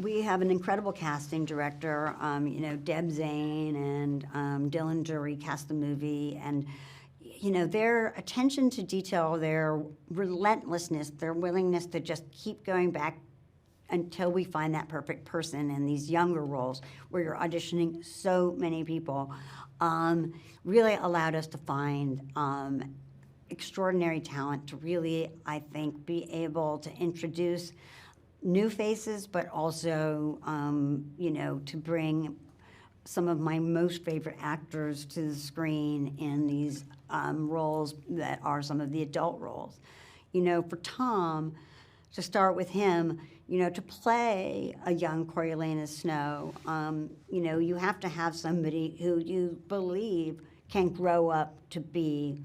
we have an incredible casting director, Deb Zane and Dylan Jury cast the movie, and their attention to detail, their relentlessness, their willingness to just keep going back until we find that perfect person in these younger roles where you're auditioning so many people, really allowed us to find extraordinary talent to really, I think, be able to introduce new faces, but also, to bring some of my most favorite actors to the screen in these roles that are some of the adult roles. For Tom, to start with him, to play a young Coriolanus Snow, you have to have somebody who you believe can grow up to be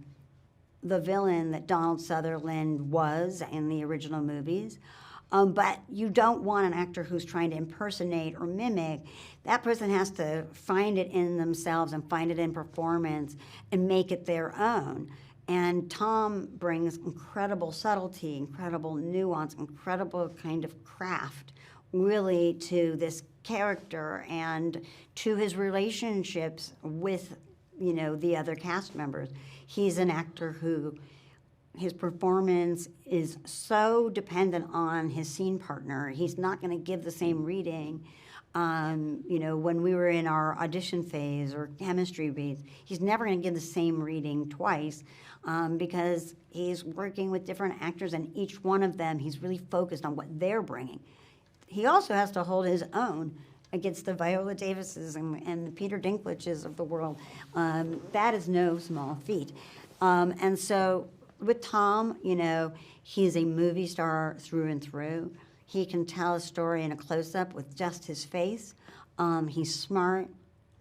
the villain that Donald Sutherland was in the original movies. But you don't want an actor who's trying to impersonate or mimic. That person has to find it in themselves and find it in performance and make it their own. And Tom brings incredible subtlety, incredible nuance, incredible kind of craft really to this character and to his relationships with, the other cast members. He's an actor who his performance is so dependent on his scene partner. He's not going to give the same reading. When we were in our audition phase or chemistry reads, he's never going to give the same reading twice because he's working with different actors, and each one of them, he's really focused on what they're bringing. He also has to hold his own against the Viola Davises and the Peter Dinklages of the world. That is no small feat. And so with Tom, he's a movie star through and through. He can tell a story in a close-up with just his face. He's smart.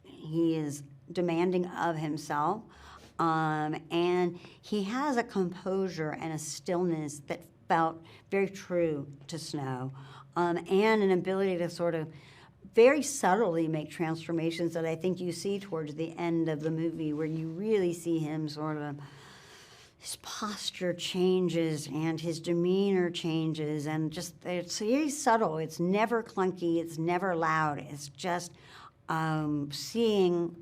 He is demanding of himself. And he has a composure and a stillness that felt very true to Snow, and an ability to sort of very subtly make transformations that I think you see towards the end of the movie, where you really see him sort of, his posture changes and his demeanor changes, and just it's very subtle. It's never clunky. It's never loud. It's just seeing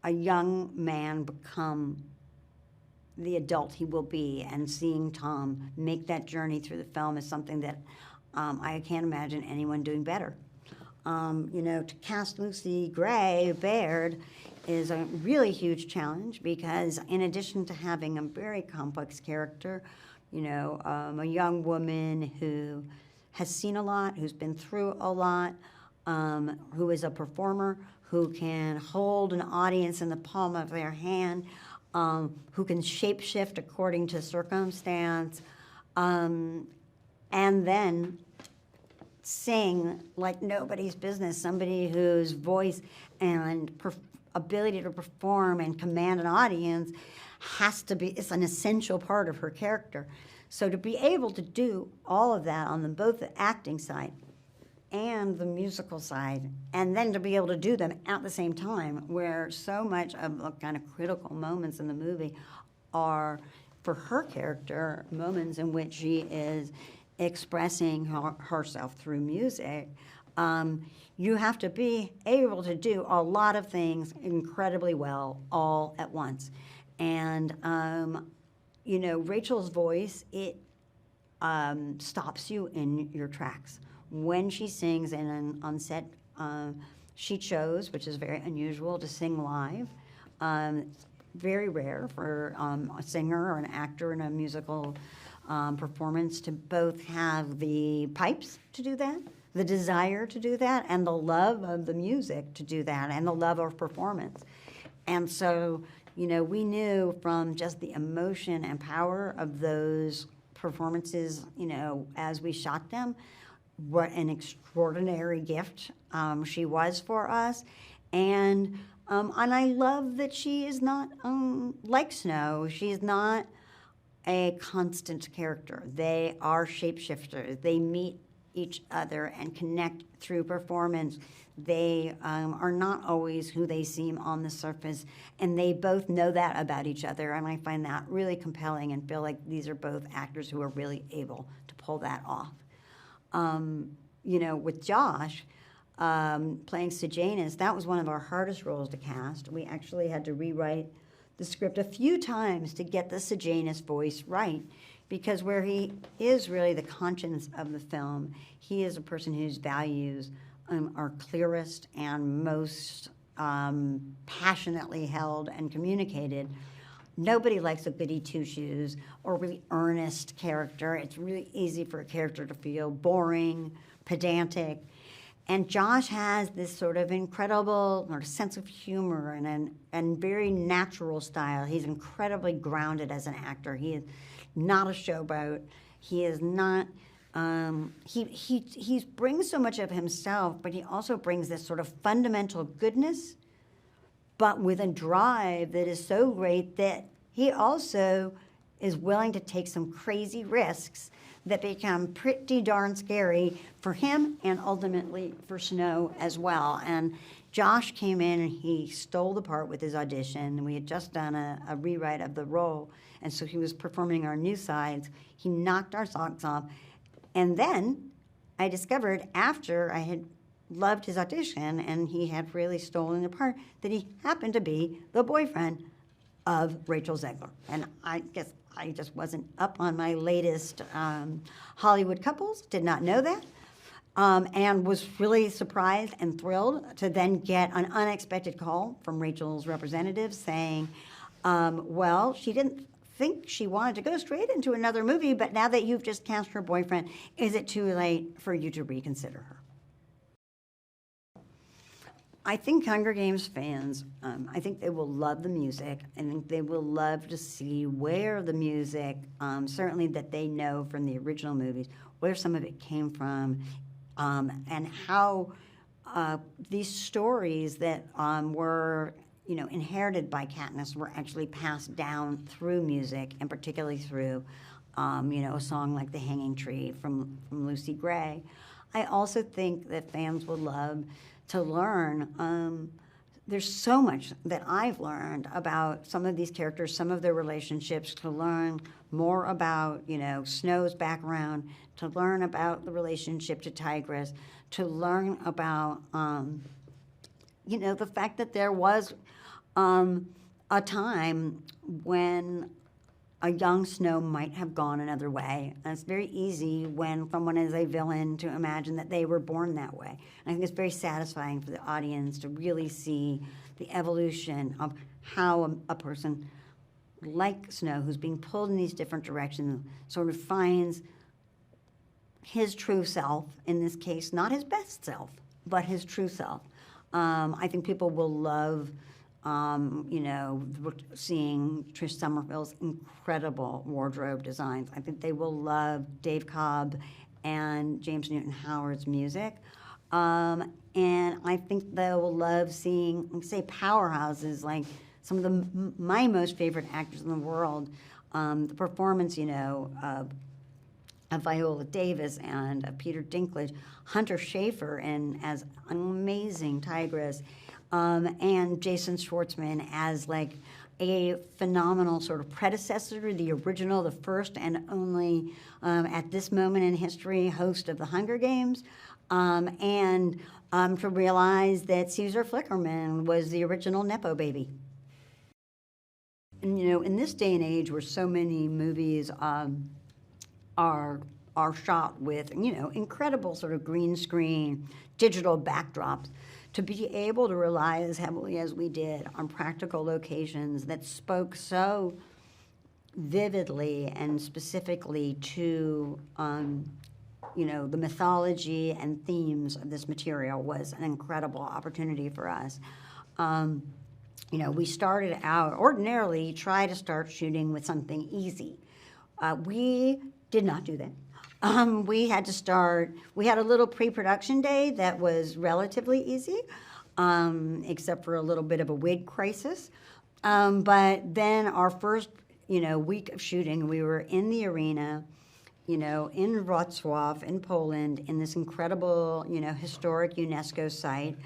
a young man become the adult he will be, and seeing Tom make that journey through the film is something that I can't imagine anyone doing better. To cast Lucy Gray Baird is a really huge challenge because in addition to having a very complex character, a young woman who has seen a lot, who's been through a lot, who is a performer, who can hold an audience in the palm of their hand, who can shapeshift according to circumstance, and then sing like nobody's business, somebody whose voice and ability to perform and command an audience it's an essential part of her character. So to be able to do all of that on both the acting side and the musical side, and then to be able to do them at the same time, where so much of the kind of critical moments in the movie are, for her character, moments in which she is expressing herself through music, you have to be able to do a lot of things incredibly well all at once. And, Rachel's voice, it stops you in your tracks. When she sings on set, she chose, which is very unusual, to sing live. Very rare for a singer or an actor in a musical performance to both have the pipes to do that, the desire to do that, and the love of the music to do that, and the love of performance. And so, we knew from just the emotion and power of those performances, as we shot them, what an extraordinary gift she was for us. And I love that she is not like Snow. She's not a constant character. They are shapeshifters. They meet each other and connect through performance. They are not always who they seem on the surface, and they both know that about each other, and I find that really compelling and feel like these are both actors who are really able to pull that off. with Josh playing Sejanus, that was one of our hardest roles to cast. We actually had to rewrite the script a few times to get the Sejanus voice right, because where he is really the conscience of the film, he is a person whose values are clearest and most passionately held and communicated. Nobody likes a goody two-shoes or really earnest character. It's really easy for a character to feel boring, pedantic. And Josh has this sort of incredible sense of humor and very natural style. He's incredibly grounded as an actor. He is not a showboat. He is not. He brings so much of himself, but he also brings this sort of fundamental goodness, but with a drive that is so great that he also is willing to take some crazy risks that become pretty darn scary for him and ultimately for Snow as well. And Josh came in and he stole the part with his audition. We had just done a rewrite of the role, and so he was performing our new sides. He knocked our socks off. And then I discovered, after I had loved his audition and he had really stolen the part, that he happened to be the boyfriend of Rachel Zegler. And I guess I just wasn't up on my latest Hollywood couples, did not know that, and was really surprised and thrilled to then get an unexpected call from Rachel's representative saying, well, she didn't think she wanted to go straight into another movie, but now that you've just cast her boyfriend, is it too late for you to reconsider her? I think Hunger Games fans, I think they will love the music. I think they will love to see where the music, certainly that they know from the original movies, where some of it came from, and how these stories that were, inherited by Katniss were actually passed down through music, and particularly through, a song like The Hanging Tree from Lucy Gray. I also think that fans will love to learn. There's so much that I've learned about some of these characters, some of their relationships, to learn more about, Snow's background, to learn about the relationship to Tigress, to learn about, the fact that there was a time when a young Snow might have gone another way. And it's very easy when someone is a villain to imagine that they were born that way. And I think it's very satisfying for the audience to really see the evolution of how a person like Snow, who's being pulled in these different directions, sort of finds his true self, in this case, not his best self, but his true self. I think people will love seeing Trish Summerfield's incredible wardrobe designs. I think they will love Dave Cobb and James Newton Howard's music. And I think they will love seeing, say, powerhouses like some of my most favorite actors in the world. The performance, of Viola Davis and of Peter Dinklage, Hunter Schafer as an amazing Tigress, and Jason Schwartzman as like a phenomenal sort of predecessor to the original, the first and only, at this moment in history, host of the Hunger Games, and to realize that Caesar Flickerman was the original Nepo baby. And, in this day and age where so many movies are shot with, incredible sort of green screen, digital backdrops, to be able to rely as heavily as we did on practical locations that spoke so vividly and specifically to, the mythology and themes of this material was an incredible opportunity for us. We started out, ordinarily try to start shooting with something easy. We did not do that. We had a little pre-production day that was relatively easy, except for a little bit of a wig crisis. But then our first, week of shooting, we were in the arena, in Wrocław in Poland, in this incredible, historic UNESCO site,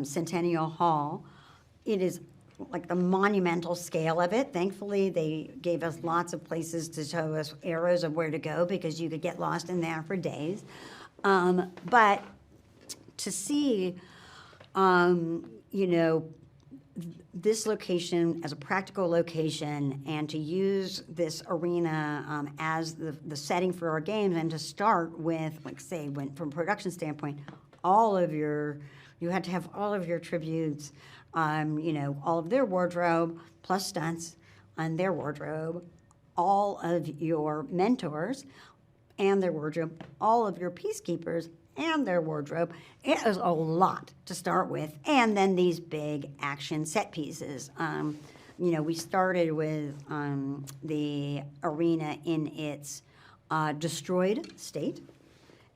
Centennial Hall. It is like the monumental scale of it. Thankfully, they gave us lots of places to show us arrows of where to go because you could get lost in there for days. But to see, you know, this location as a practical location and to use this arena as the setting for our games and to start with, like say, from a production standpoint, you had to have all of your tributes, you know, all of their wardrobe plus stunts on their wardrobe, all of your mentors and their wardrobe, all of your peacekeepers and their wardrobe. It was a lot to start with. And then these big action set pieces. You know, we started with the arena in its destroyed state.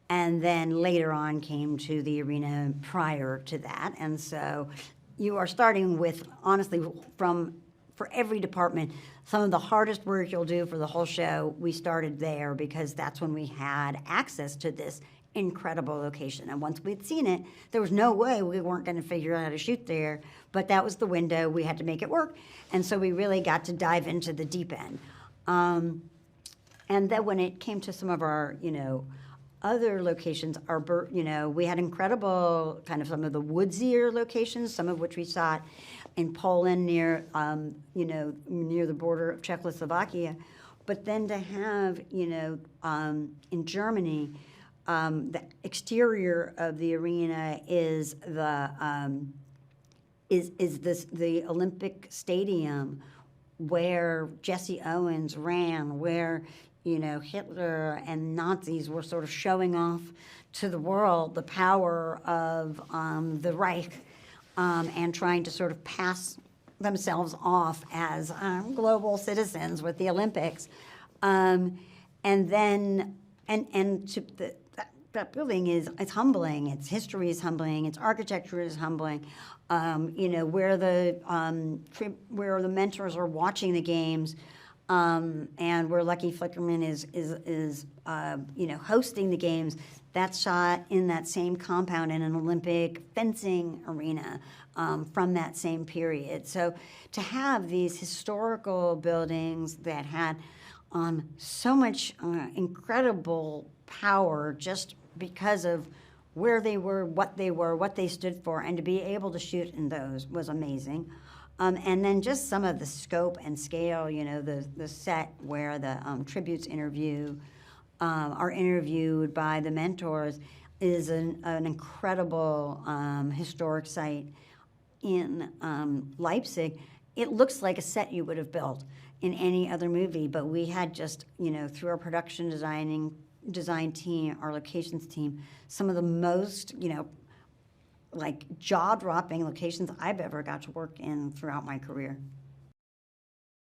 And then later on came to the arena prior to that. And so you are starting with, honestly, for every department, some of the hardest work you'll do for the whole show, we started there because that's when we had access to this incredible location. And once we'd seen it, there was no way we weren't going to figure out how to shoot there, but that was the window. We had to make it work. And so we really got to dive into the deep end. And then when it came to some of our, you know, other locations, you know, we had incredible kind of some of the woodsier locations, some of which we shot in Poland near, you know, near the border of Czechoslovakia. But then to have, you know, in Germany, the exterior of the arena is the Olympic Stadium where Jesse Owens ran, where, you know, Hitler and Nazis were sort of showing off to the world the power of the Reich and trying to sort of pass themselves off as global citizens with the Olympics. And then, that building it's humbling. Its history is humbling. Its architecture is humbling. You know, where the mentors are watching the games, and where Lucky Flickerman is you know, hosting the games. That's shot in that same compound in an Olympic fencing arena from that same period. So to have these historical buildings that had so much incredible power just because of where they were, what they stood for, and to be able to shoot in those was amazing. And then just some of the scope and scale, you know, the set where the tributes are interviewed by the mentors is an incredible historic site in Leipzig. It looks like a set you would have built in any other movie, but we had just, you know, through our production design team, our locations team, some of the most, you know, like jaw-dropping locations I've ever got to work in throughout my career.